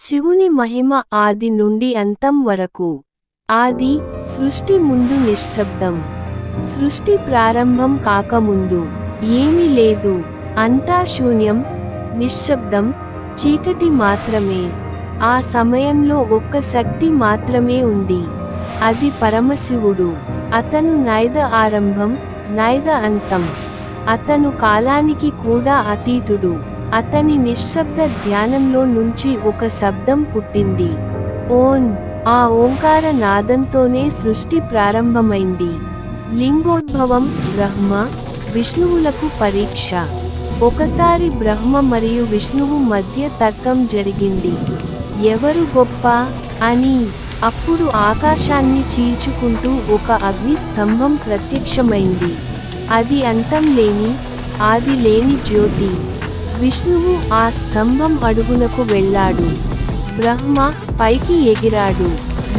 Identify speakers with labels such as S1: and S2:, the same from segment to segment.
S1: శివుని మహిమ ఆది నుండి అంతం వరకు. ఆది, సృష్టి ముందు నిశ్శబ్దం. సృష్టి ప్రారంభం కాకముందు ఏమీ లేదు. అంతా శూన్యం, నిశ్శబ్దం, చీకటి మాత్రమే. ఆ సమయంలో ఒక్క శక్తి మాత్రమే ఉంది. అది పరమశివుడు. అతను నైద ఆరంభం, నైద అంతం. అతను కాలానికి కూడా అతీతుడు. అతని నిశ్శబ్ద ధ్యానంలో నుంచి ఒక శబ్దం పుట్టింది. ఓం. ఆ ఓంకార నాదంతోనే సృష్టి ప్రారంభమైంది. లింగోద్భవం. బ్రహ్మ, విష్ణువులకు పరీక్ష. ఒకసారి బ్రహ్మ మరియు విష్ణువు మధ్య తర్కం జరిగింది. ఎవరు గొప్ప అని. అప్పుడు ఆకాశాన్ని చీల్చుకుంటూ ఒక అగ్ని స్తంభం ప్రత్యక్షమైంది. అది అంతం లేని, ఆది లేని జ్యోతి. విష్ణువు ఆ స్తంభం అడుగునకు వెళ్ళాడు. బ్రహ్మ పైకి ఎగిరాడు.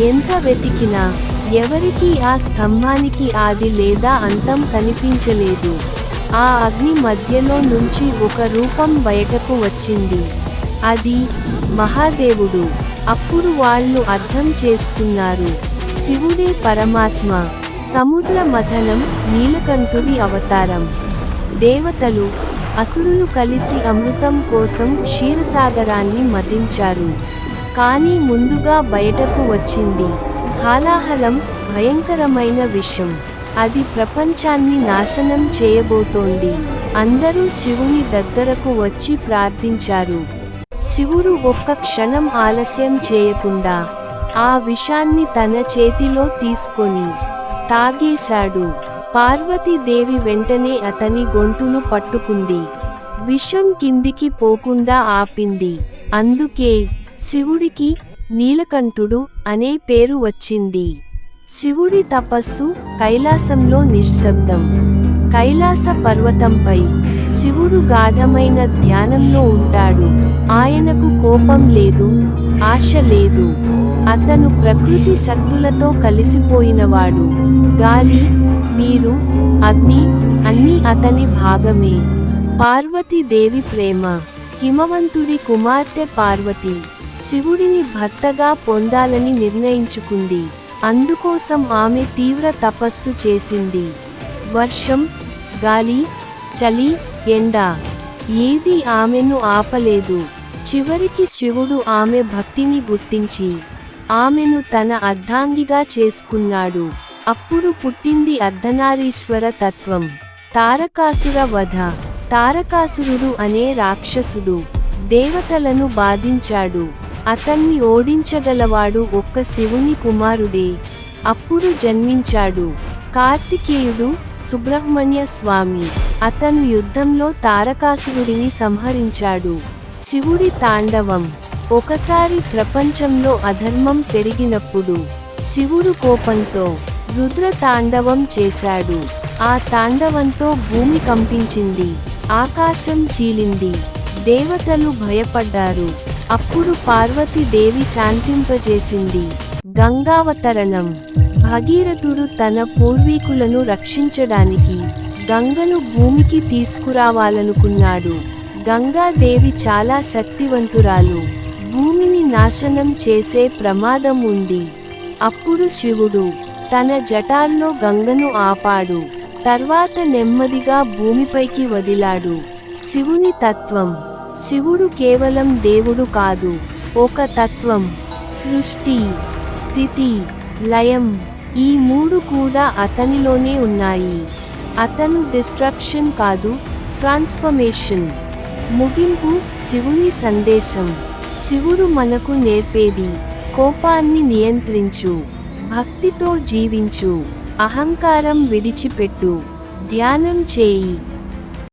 S1: ఎంత వెతికినా ఎవరికీ ఆ స్తంభానికి ఆది లేదా అంతం కనిపించలేదు. ఆ అగ్ని మధ్యలో నుంచి ఒక రూపం బయటకు వచ్చింది. అది మహాదేవుడు. అప్పుడు వాళ్ళు అర్థం చేసుకున్నారు, శివుడే పరమాత్మ. సముద్ర మథనం, నీలకంఠుడి అవతారం. దేవతలు, అసురులు కలిసి అమృతం కోసం క్షీరసాగరాన్ని మథించారు. కానీ ముందుగా బయటకు వచ్చింది హాలాహలం, భయంకరమైన విషం. అది ప్రపంచాన్ని నాశనం చేయబోతోంది. అందరూ శివుని దగ్గరకు వచ్చి ప్రార్థించారు. శివుడు ఒక్క క్షణం ఆలస్యం చేయకుండా ఆ విషాన్ని తన చేతిలో తీసుకొని తాగేశాడు. పార్వతీదేవి వెంటనే అతని గొంతును పట్టుకుంది. విషం కిందికి పోకుండా ఆపింది. అందుకే శివుడికి నీలకంఠుడు అనే పేరు వచ్చింది. శివుడి తపస్సు కైలాసంలో నిశ్శబ్దం. కైలాస పర్వతంపై శివుడు గాఢమైన ధ్యానంలో ఉంటాడు. ఆయనకు కోపం లేదు, ఆశ లేదు. అతను ప్రకృతి శక్తులతో కలిసిపోయినవాడు. గాలి, నీరు, అగ్ని అన్నీ అతని భాగమే. పార్వతీదేవి ప్రేమ. హిమవంతుడి కుమార్తె పార్వతి శివుడిని భర్తగా పొందాలని నిర్ణయించుకుంది. అందుకోసం ఆమె తీవ్ర తపస్సు చేసింది. వర్షం, గాలి, చలి, ఎండ ఏదీ ఆమెను ఆపలేదు. చివరికి శివుడు ఆమె భక్తిని గుర్తించి ఆమెను తన అర్ధాంగిగా చేసుకున్నాడు. అప్పుడు పుట్టింది అర్ధనారీశ్వర తత్వం. తారకాసుర వధ. తారకాసురుడు అనే రాక్షసుడు దేవతలను బాధించాడు. అతన్ని ఓడించగలవాడు ఒక్క శివుని కుమారుడే. అప్పుడు జన్మించాడు కార్తికేయుడు, సుబ్రహ్మణ్య స్వామి. అతను యుద్ధంలో తారకాసురుడిని సంహరించాడు. శివుడి తాండవం. ఒకసారి ప్రపంచంలో అధర్మం పెరిగినప్పుడు శివుడు కోపంతో రుద్ర తాండవం చేశాడు. ఆ తాండవంతో భూమి కంపించింది, ఆకాశం చీలింది, దేవతలు భయపడ్డారు. అప్పుడు పార్వతీదేవి శాంతింపజేసింది. గంగావతరణం. భగీరథుడు తన పూర్వీకులను రక్షించడానికి గంగను భూమికి తీసుకురావాలనుకున్నాడు. గంగాదేవి చాలా శక్తివంతురాలు. భూమిని నాశనం చేసే ప్రమాదం ఉంది. అప్పుడు శివుడు తన జటాల్లో గంగను ఆపాడు. తర్వాత నెమ్మదిగా భూమిపైకి వదిలాడు. శివుని తత్వం. శివుడు కేవలం దేవుడు కాదు, ఒక తత్వం. సృష్టి, స్థితి, లయం ఈ మూడు కూడా అతనిలోనే ఉన్నాయి. అతను డిస్ట్రక్షన్ కాదు, ట్రాన్స్ఫర్మేషన్. ముగింపు. శివుని సందేశం. శివుడు మనకు నేర్పేది కోపాన్ని నియంత్రించు, భక్తితో జీవించు, అహంకారం విడిచిపెట్టు, ధ్యానం చేయి.